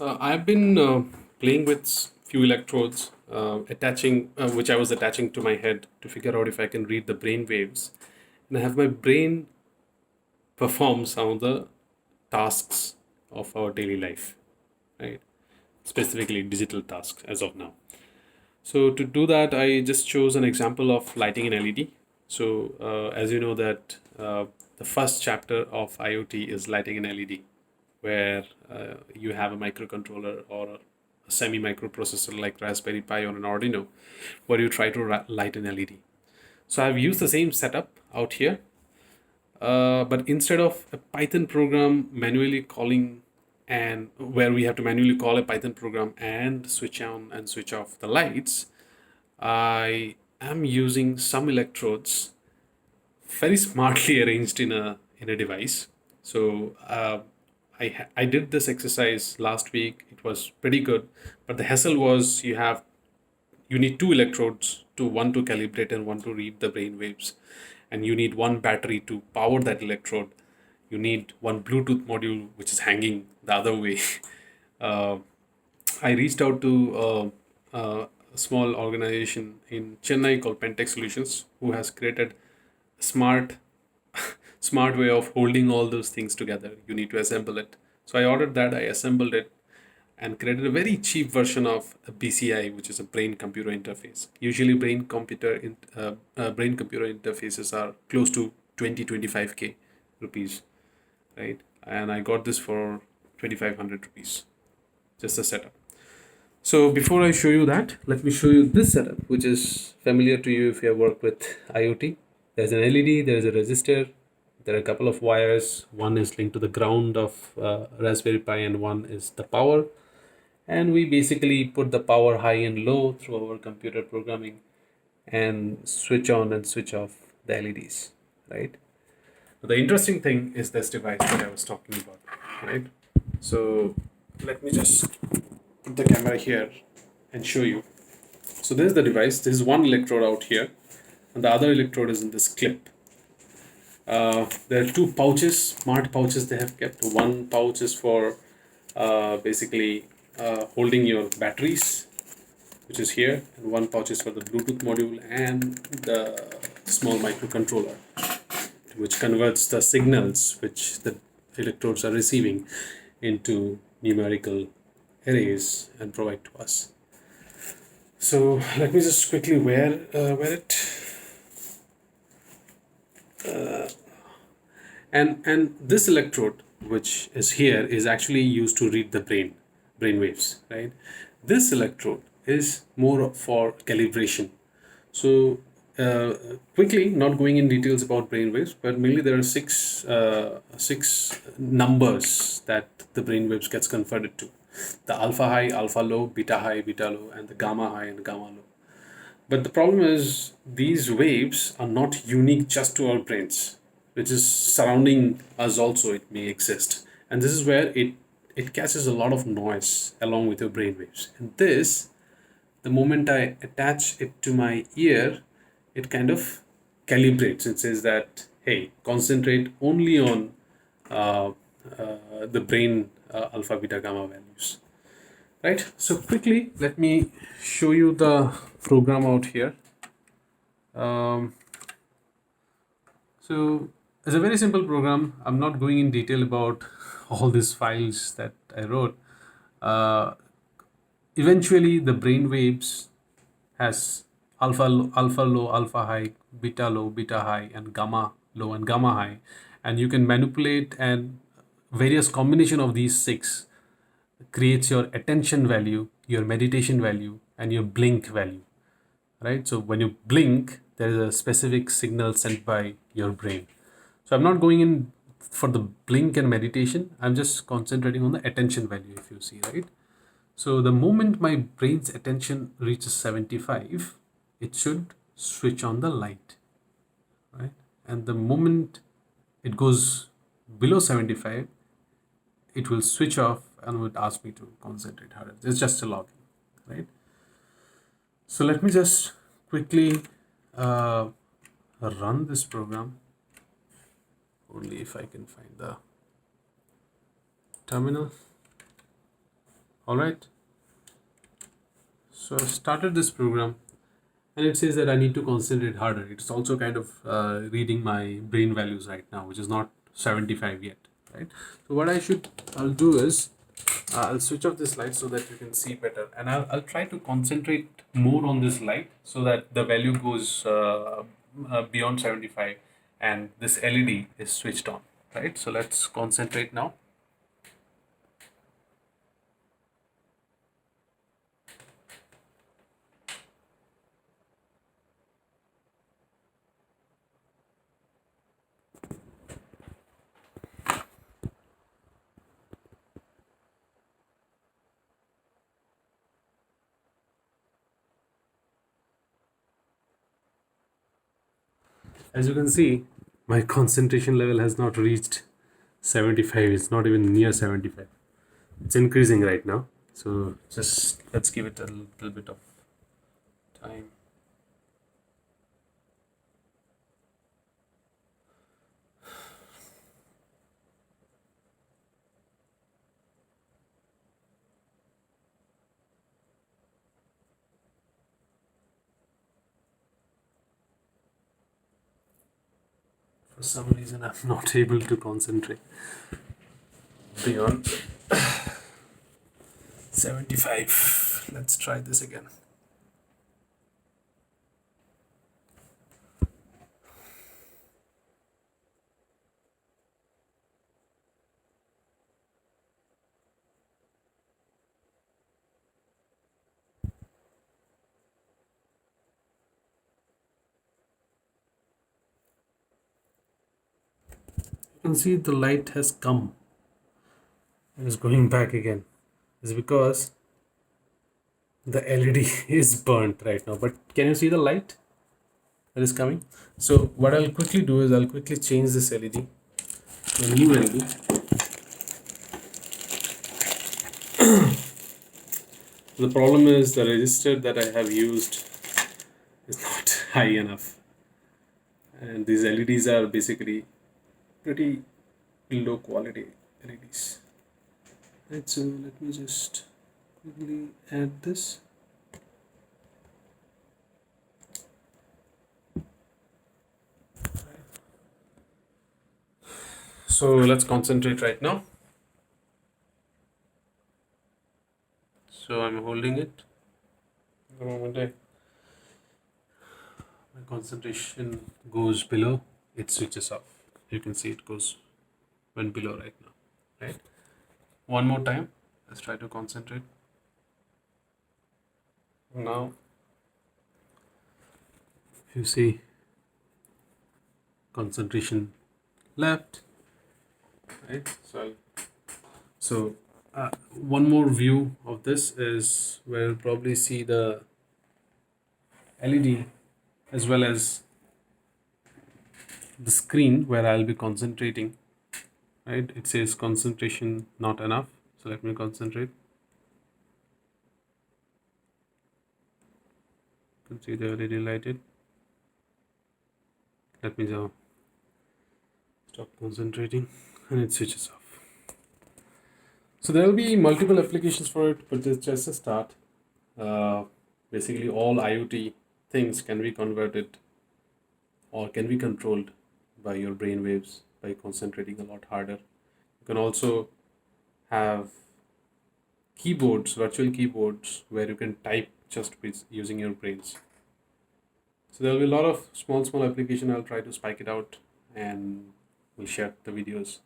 I've been playing with few electrodes, which I was attaching to my head to figure out if I can read the brain waves, and I have my brain perform some of the tasks of our daily life, right? Specifically, digital tasks as of now. So to do that, I just chose an example of lighting an LED. So as you know that the first chapter of IoT is lighting an LED, where you have a microcontroller or a semi microprocessor like Raspberry Pi or an Arduino, where you try to light an LED. So I've used the same setup out here, but instead of a Python program manually calling and where we have to manually call a Python program and switch on and switch off the lights, I am using some electrodes very smartly arranged in a device. So I did this exercise last week. It was pretty good, but the hassle was you need two electrodes to one to calibrate and one to read the brain waves, and you need one battery to power that electrode. You need one Bluetooth module which is hanging the other way. uh, I reached out to a small organization in Chennai called Pentech Solutions, who has created a smart way of holding all those things together. You need to assemble it. So I ordered that, I assembled it, and created a very cheap version of a BCI, which is a brain computer interface. Usually, brain computer interfaces are close to 20-25K rupees, right? And I got this for 2,500 rupees, just a setup. So before I show you that, let me show you this setup, which is familiar to you if you have worked with IoT. There's an LED, there's a resistor, there are a couple of wires. One is linked to the ground of Raspberry Pi, and one is the power. And we basically put the power high and low through our computer programming and switch on and switch off the LEDs, right? The interesting thing is this device that I was talking about, right? So let me just put the camera here and show you. So this is the device. This is one electrode out here, and the other electrode is in this clip. There are two pouches, smart pouches they have kept. One pouch is for basically holding your batteries, which is here, and one pouch is for the Bluetooth module and the small microcontroller, which converts the signals which the electrodes are receiving into numerical arrays and provide to us. So let me just quickly wear it. And this electrode, which is here, is actually used to read the brain waves, right? This electrode is more for calibration. So quickly, not going in details about brain waves, but mainly there are six numbers that the brain waves gets converted to: the alpha high, alpha low, beta low, and the gamma high and gamma low. But the problem is these waves are not unique just to our brains, which is surrounding us also it may exist. And this is where it catches a lot of noise along with your brain waves. And this, the moment I attach it to my ear, it kind of calibrates and says that, hey, concentrate only on uh, the brain alpha, beta, gamma values. Right, so quickly let me show you the program out here. Um, so it's a very simple program. I'm not going in detail about all these files that I wrote. Uh, Eventually, the brain waves has alpha low, alpha high, beta high, and gamma low and gamma high, and you can manipulate and various combination of these six creates your attention value, your meditation value, and your blink value, right? So when you blink, there is a specific signal sent by your brain. So I'm not going in for the blink and meditation. I'm just concentrating on the attention value, if you see, right? So the moment my brain's attention reaches 75, it should switch on the light, right? And the moment it goes below 75, it will switch off and would ask me to concentrate harder. It's just a login, right? So let me just quickly uh, run this program. Only if I can find the terminal. All right. So I started this program, and it says that I need to concentrate harder. It's also kind of reading my brain values right now, which is not 75 yet, right? So what I'll do is I'll switch off this light so that you can see better, and I'll try to concentrate more on this light so that the value goes beyond 75, and this LED is switched on, right? So let's concentrate now. As you can see, my concentration level has not reached 75. It's not even near 75. It's increasing right now. So just let's give it a little bit of time. For some reason, I'm not able to concentrate beyond 75. Let's try this again. You can see the light has come and is going back again. It's because the LED is burnt right now. But can you see the light that is coming? So what I'll quickly do is I'll quickly change this LED to a new LED. The problem is the resistor that I have used is not high enough, and these LEDs are basically pretty low quality LEDs. Right, so let me just quickly add this. So let's concentrate right now. So I'm holding it. The moment my concentration goes below, it switches off. You can see it went below right now. Right. One more time. Let's try to concentrate. Now, if you see, concentration left. Right. So one more view of this is where you'll probably see the LED as well as the screen where I'll be concentrating. Right, it says concentration not enough, so let me concentrate. You can see the LED lighted. Let me now stop concentrating and it switches off. So there will be multiple applications for it, but it's just a start. Basically, all IoT things can be converted or can be controlled by your brain waves by concentrating a lot harder. You can also have keyboards, virtual keyboards, where you can type just with using your brains. So there will be a lot of small application. I'll try to spike it out and we'll share the videos